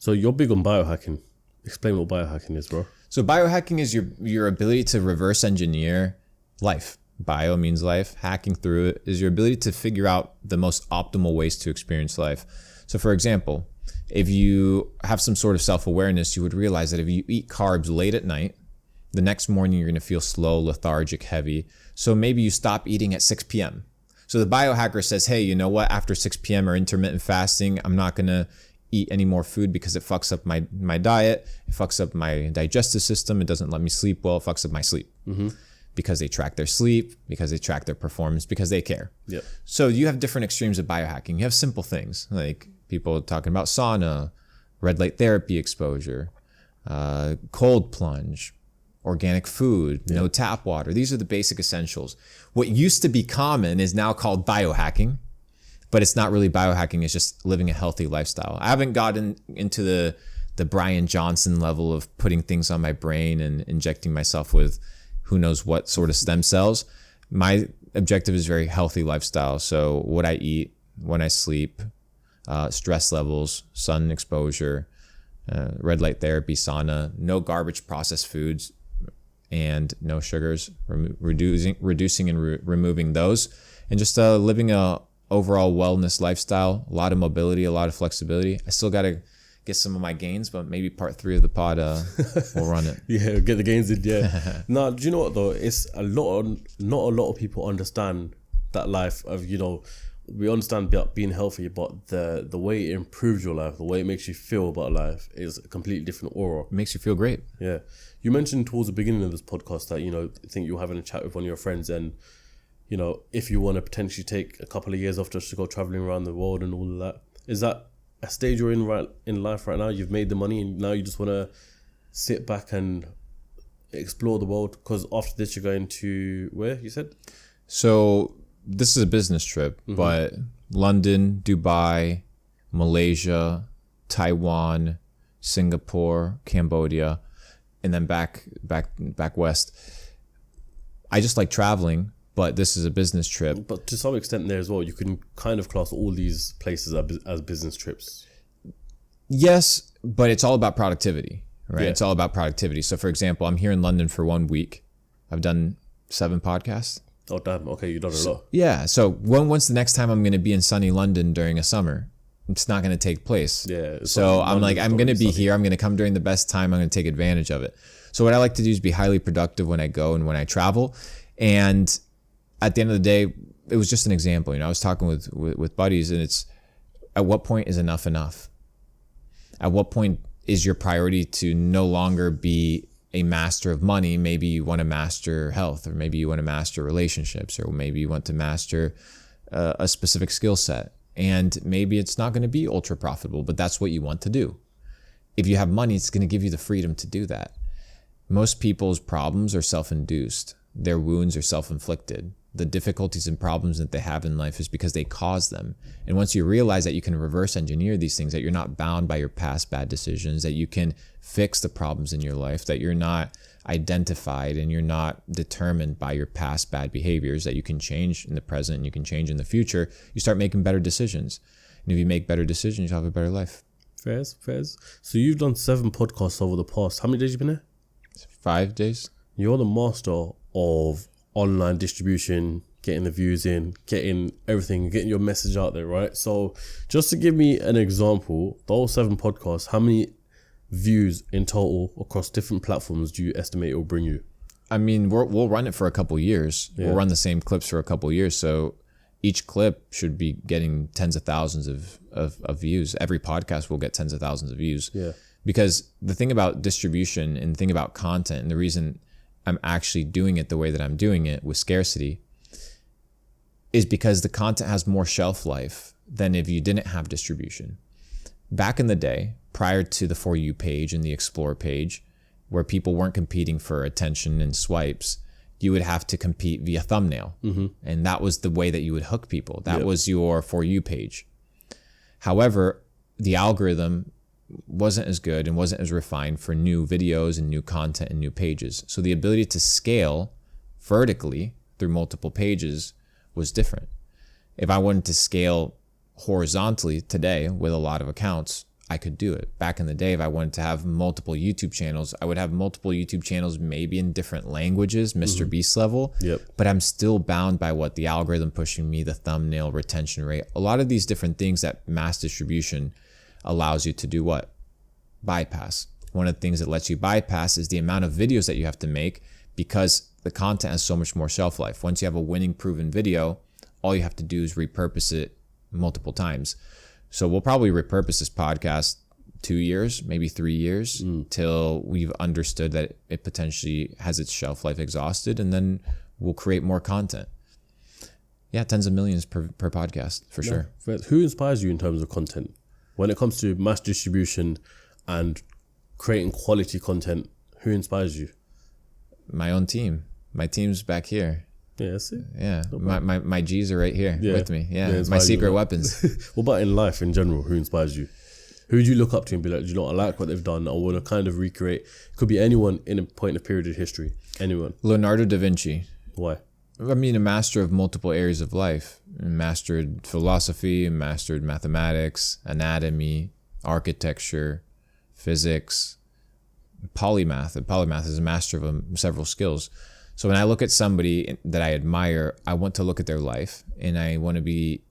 So you're big on biohacking. Explain what biohacking is, bro. So biohacking is your ability to reverse engineer life. Bio means life. Hacking through it is your ability to figure out the most optimal ways to experience life. So for example, if you have some sort of self-awareness, you would realize that if you eat carbs late at night, the next morning you're going to feel slow, lethargic, heavy. So maybe you stop eating at 6 p.m. So the biohacker says, hey, you know what? After 6 p.m. or intermittent fasting, I'm not going to eat any more food because it fucks up my diet. It fucks up my digestive system. It doesn't let me sleep well. It fucks up my sleep. Because they track their sleep, because they track their performance, because they care. Yeah. So you have different extremes of biohacking. You have simple things like people talking about sauna, red light therapy exposure, cold plunge, organic food, no tap water. These are the basic essentials. What used to be common is now called biohacking, but it's not really biohacking. It's just living a healthy lifestyle. I haven't gotten into the Brian Johnson level of putting things on my brain and injecting myself with who knows what sort of stem cells. My objective is very healthy lifestyle. So what I eat, when I sleep, stress levels, sun exposure, red light therapy, sauna, no garbage processed foods, and no sugars, reducing and removing those, and just living a overall wellness lifestyle, a lot of mobility, a lot of flexibility. I still got to get some of my gains, but maybe part 3 of the pod will run it. Yeah, get the gains in. Yeah. Now, do you know what though? It's not a lot of people understand that life of, we understand being healthy, but the way it improves your life, the way it makes you feel about life is a completely different aura. It makes you feel great. Yeah. You mentioned towards the beginning of this podcast that, I think you're having a chat with one of your friends, and, if you want to potentially take a couple of years off just to go traveling around the world and all of that, is that a stage you're in life right now? You've made the money and now you just want to sit back and explore the world? Because after this you're going to where, you said? So this is a business trip, but London, Dubai, Malaysia, Taiwan, Singapore, Cambodia, and then back west. I just like traveling, but this is a business trip. But to some extent there as well, you can kind of class all these places as business trips. Yes, but it's all about productivity, right? Yeah. It's all about productivity. So for example, I'm here in London for 1 week. I've done 7 podcasts. Oh, damn. Okay, you've done a lot. Yeah. So when's the next time I'm going to be in sunny London during a summer? It's not going to take place. Yeah. So I'm going to be here. I'm going to come during the best time. I'm going to take advantage of it. So what I like to do is be highly productive when I go and when I travel. And at the end of the day, it was just an example. I was talking with buddies, and it's, at what point is enough enough? At what point is your priority to no longer be a master of money? Maybe you want to master health, or maybe you want to master relationships, or maybe you want to master a specific skill set. And maybe it's not going to be ultra profitable, but that's what you want to do. If you have money, it's going to give you the freedom to do that. Most people's problems are self-induced. Their wounds are self-inflicted. The difficulties and problems that they have in life is because they cause them. And once you realize that you can reverse engineer these things, that you're not bound by your past bad decisions, that you can fix the problems in your life, that you're not identified and you're not determined by your past bad behaviors, that you can change in the present and you can change in the future, you start making better decisions. And if you make better decisions, you'll have a better life. Fairs. So you've done 7 podcasts over the past, how many days you been there? 5 days. You're the master of online distribution, getting the views in, getting everything, getting your message out there, right? So just to give me an example, those 7 podcasts, how many views in total across different platforms do you estimate it will bring you? I mean, we'll run it for a couple years. Yeah. We'll run the same clips for a couple years. So each clip should be getting tens of thousands of views. Every podcast will get tens of thousands of views. Yeah. Because the thing about distribution and the thing about content, and the reason I'm actually doing it the way that I'm doing it with scarcity, is because the content has more shelf life than if you didn't have distribution. Back in the day, prior to the For You page and the Explore page, where people weren't competing for attention and swipes, you would have to compete via thumbnail. And that was the way that you would hook people. That was your For You page. However, the algorithm wasn't as good and wasn't as refined for new videos and new content and new pages. So the ability to scale vertically through multiple pages was different. If I wanted to scale horizontally today with a lot of accounts, I could do it. Back in the day, if I wanted to have multiple YouTube channels, I would have multiple YouTube channels, maybe in different languages, Mr. Beast level. Yep. But I'm still bound by what the algorithm pushing me, the thumbnail, retention rate, a lot of these different things that mass distribution allows you to do what? Bypass. One of the things that lets you bypass is the amount of videos that you have to make, because the content has so much more shelf life. Once you have a winning proven video, all you have to do is repurpose it multiple times. So we'll probably repurpose this podcast 2 years, maybe 3 years, till we've understood that it potentially has its shelf life exhausted, and then we'll create more content. Yeah, tens of millions per podcast, for sure. Who inspires you in terms of content? When it comes to mass distribution and creating quality content, who inspires you? My own team. My team's back here. Yeah, that's it. Yeah, my G's are right here with me. Yeah, my secret weapons. What about in life in general? Who inspires you? Who do you look up to and be like, do you know, I like what they've done. I want to kind of recreate. Could be anyone in a point of period of history. Anyone. Leonardo da Vinci. Why? I mean, a master of multiple areas of life. Mastered philosophy, mastered mathematics, anatomy, architecture, physics, polymath. A polymath is a master of several skills. So when I look at somebody that I admire, I want to look at their life, and I want to be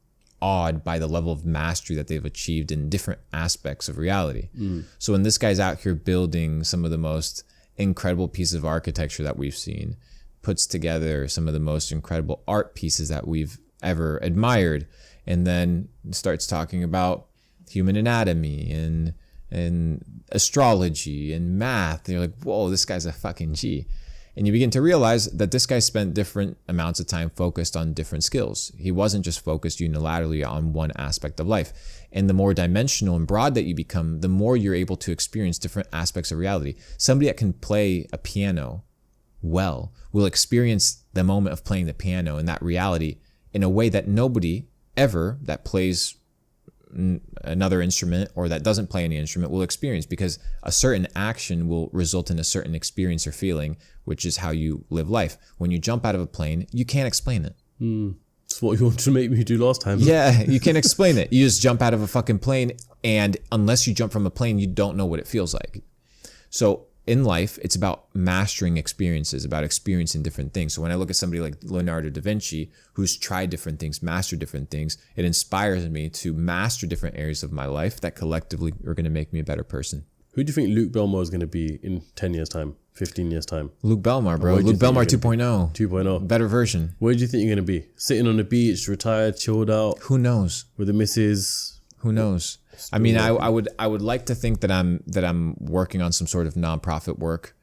awed by the level of mastery that they've achieved in different aspects of reality. So when this guy's out here building some of the most incredible pieces of architecture that we've seen, puts together some of the most incredible art pieces that we've ever admired, and then starts talking about human anatomy and astrology and math, and you're like, whoa, this guy's a fucking G. And you begin to realize that this guy spent different amounts of time focused on different skills. He wasn't just focused unilaterally on one aspect of life. And the more dimensional and broad that you become, the more you're able to experience different aspects of reality. Somebody that can play a piano well will experience the moment of playing the piano and that reality in a way that nobody ever that plays another instrument or that doesn't play any instrument will experience, because a certain action will result in a certain experience or feeling, which is how you live life. When you jump out of a plane, you can't explain it. It's what you wanted to make me do last time. Yeah, you can't explain it. You just jump out of a fucking plane, and unless you jump from a plane, you don't know what it feels like. So in life, it's about mastering experiences, about experiencing different things. So when I look at somebody like Leonardo da Vinci, who's tried different things, mastered different things, it inspires me to master different areas of my life that collectively are going to make me a better person. Who do you think Luke Belmar is going to be in 10 years' time, 15 years' time? Luke Belmar, bro. Luke Belmar 2.0. 2.0. Better version. Where do you think you're going to be? Sitting on the beach, retired, chilled out? Who knows? With the missus? Who knows? I mean, I would like to think that I'm working on some sort of nonprofit work,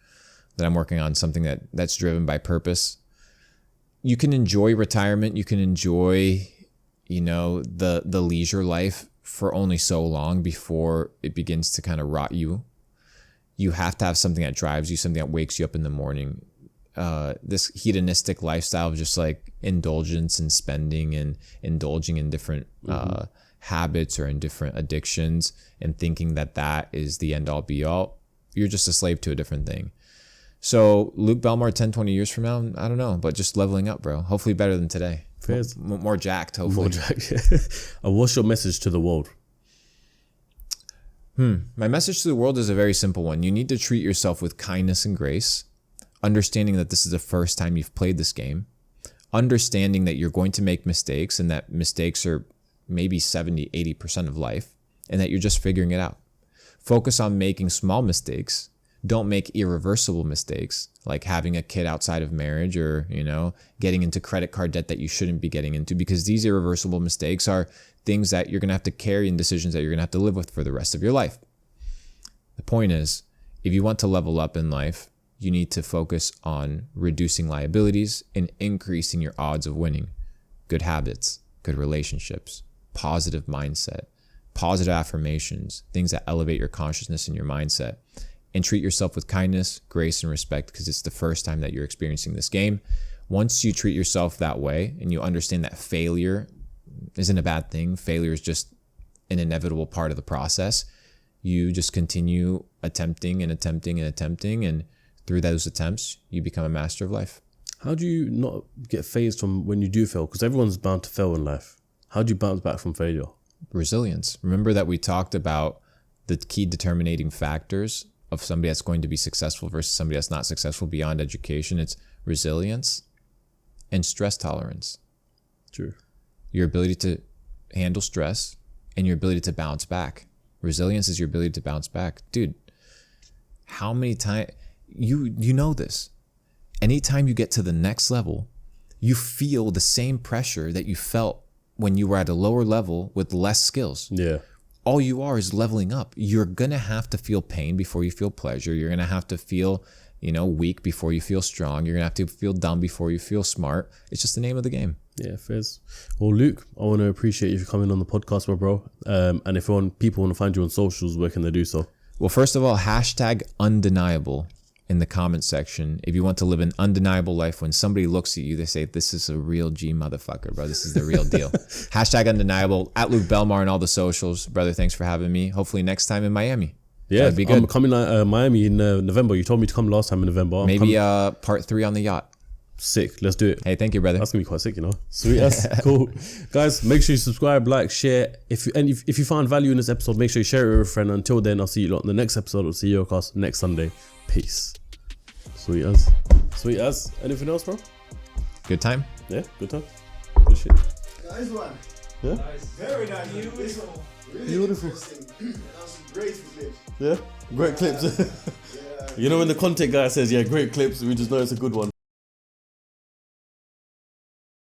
that I'm working on something that's driven by purpose. You can enjoy retirement. You can enjoy, the leisure life for only so long before it begins to kind of rot you. You have to have something that drives you, something that wakes you up in the morning. This hedonistic lifestyle of just like indulgence and spending and indulging in different habits or in different addictions and thinking that is the end all be all, you're just a slave to a different thing. So Luke Belmar 10, 20 years from now, I don't know, but just leveling up, bro. Hopefully better than today. More jacked, hopefully. More jacked, yeah. And what's your message to the world? My message to the world is a very simple one. You need to treat yourself with kindness and grace, understanding that this is the first time you've played this game, understanding that you're going to make mistakes and that mistakes are maybe 70, 80% of life, and that you're just figuring it out. Focus on making small mistakes. Don't make irreversible mistakes, like having a kid outside of marriage or, getting into credit card debt that you shouldn't be getting into, because these irreversible mistakes are things that you're going to have to carry and decisions that you're going to have to live with for the rest of your life. The point is, if you want to level up in life, you need to focus on reducing liabilities and increasing your odds of winning. Good habits, good relationships, positive mindset, positive affirmations, things that elevate your consciousness and your mindset. And treat yourself with kindness, grace, and respect, because it's the first time that you're experiencing this game. Once you treat yourself that way and you understand that failure isn't a bad thing, failure is just an inevitable part of the process, you just continue attempting and attempting and attempting, and through those attempts, you become a master of life. How do you not get phased from when you do fail? Because everyone's bound to fail in life. How do you bounce back from failure? Resilience. Remember that we talked about the key determining factors of somebody that's going to be successful versus somebody that's not successful beyond education. It's resilience and stress tolerance. True. Your ability to handle stress and your ability to bounce back. Resilience is your ability to bounce back. Dude, how many times, you know this. Anytime you get to the next level, you feel the same pressure that you felt when you were at a lower level with less skills. Yeah. All you are is leveling up. You're going to have to feel pain before you feel pleasure. You're going to have to feel, weak before you feel strong. You're going to have to feel dumb before you feel smart. It's just the name of the game. Yeah, Fizz. Well, Luke, I want to appreciate you for coming on the podcast, my bro. And if people want to find you on socials, where can they do so? Well, first of all, #undeniable in the comments section. If you want to live an undeniable life, when somebody looks at you, they say, this is a real G motherfucker, bro. This is the real deal. #undeniable, @Luke Belmar on all the socials. Brother, thanks for having me. Hopefully next time in Miami. Yeah, that'd be good. I'm coming Miami in November. You told me to come last time in November. Maybe part 3 on the yacht. Sick. Let's do it. Hey, thank you, brother. That's gonna be quite sick, Sweet as. Cool. Guys, make sure you subscribe, like, share. If you found value in this episode, make sure you share it with a friend. Until then, I'll see you lot in the next episode of CEO Cast next Sunday. Peace. Sweet as. Sweet as. Anything else, bro? Good time? Yeah, good time. Good shit. Nice one. Yeah? Nice. Very nice. Beautiful. Really Beautiful. interesting. That was some great clips. Yeah? Great clips. Yeah. When the content guy says, yeah, great clips, we just know it's a good one.